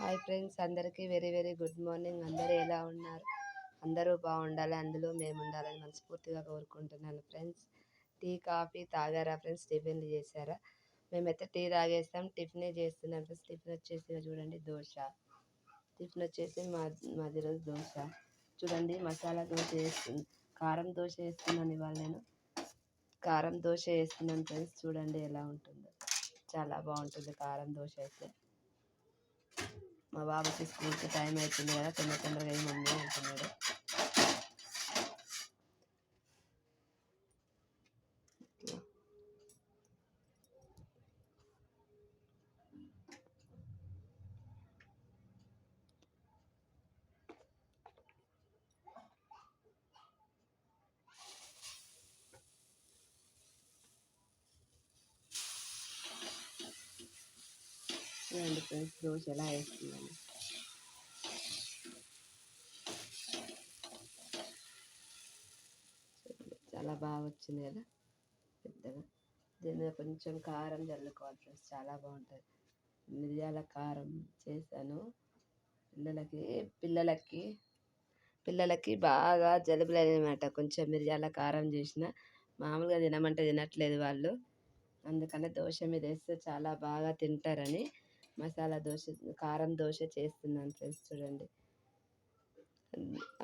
Hi friends, అందరికీ very very good morning. అందరూ ఎలా ఉన్నారు? అందరూ బాగుండాలి, అందులో మేము ఉండాలని మనస్ఫూర్తిగా కోరుకుంటున్నాను ఫ్రెండ్స్. టీ కాఫీ తాగారా ఫ్రెండ్స్? టిఫిన్లు చేశారా? మేమైతే టీ తాగేస్తాం, టిఫినే చేస్తున్నాం ఫ్రెండ్స్. టిఫిన్ వచ్చేసి చూడండి దోశ. టిఫిన్ వచ్చేసి మాది రోజు దోశ. చూడండి మసాలా దోశ వేస్తుంది, కారం దోశ వేస్తున్నాను ఇవాళ నేను. కారం దోశ వేస్తున్నాను ఫ్రెండ్స్. చూడండి ఎలా ఉంటుందో, చాలా బాగుంటుంది కారం దోశ అయితే. మా బాబుకి స్కూల్కి టైం అవుతుంది కదా, తొందరగా ఏమి మమ్మీ అంటున్నాడు. చూడండి ఫ్రెండ్స్, దోశ ఎలా వేస్తున్నాను. చాలా బాగా వచ్చింది కదా పెద్దగా. దీని మీద కొంచెం కారం చల్లుకోవాలి ఫ్రెండ్స్, చాలా బాగుంటుంది. మిరియాల కారం చేశాను పిల్లలకి బాగా జలుబులు అనమాట. కొంచెం మిరియాల కారం చేసిన, మామూలుగా తినమంటే తినట్లేదు వాళ్ళు. అందుకనే దోశ మీద వేస్తే చాలా బాగా తింటారని మసాలా దోశ, కారం దోశ చేస్తున్నాను ఫ్రెండ్స్. చూడండి,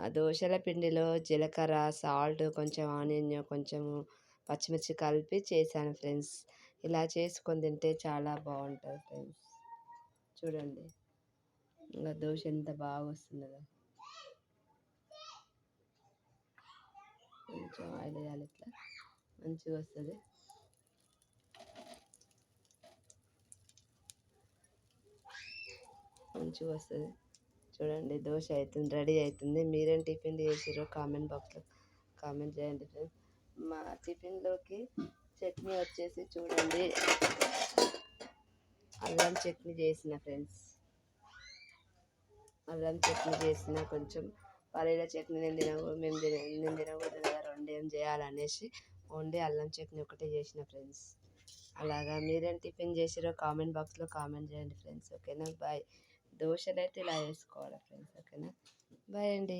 ఆ దోశల పిండిలో జీలకర్ర, సాల్ట్, కొంచెం ఆనియన్, కొంచెం పచ్చిమిర్చి కలిపి చేశాను ఫ్రెండ్స్. ఇలా చేసుకొని తింటే చాలా బాగుంటుంది ఫ్రెండ్స్. చూడండి ఇంకా దోశ ఎంత బాగా వస్తుందో. కొంచెం ఆయిల్ వేయాలి, ఇట్లా మంచిగా వస్తుంది. మంచిగా వస్తుంది. చూడండి దోశ అవుతుంది, రెడీ అవుతుంది. మీరేం టిఫిన్ చేసిరో కామెంట్ బాక్స్లో కామెంట్ చేయండి ఫ్రెండ్స్. మా టిఫిన్లోకి చట్నీ వచ్చేసి చూడండి, అల్లం చట్నీ చేసిన ఫ్రెండ్స్. అల్లం చట్నీ చేసిన, కొంచెం పల్లీల చట్నీ నేను తినకూడదు కదా, రెండేం చేయాలనేసి ఓన్లీ అల్లం చట్నీ ఒకటే చేసిన ఫ్రెండ్స్. అలాగా మీరేం టిఫిన్ చేసిరో కామెంట్ బాక్స్లో కామెంట్ చేయండి ఫ్రెండ్స్. ఓకేనా? బాయ్. దోశలు అయితే ఇలా వేసుకోవాలి ఫ్రెండ్స్. ఓకేనా? బాయ్ అండి.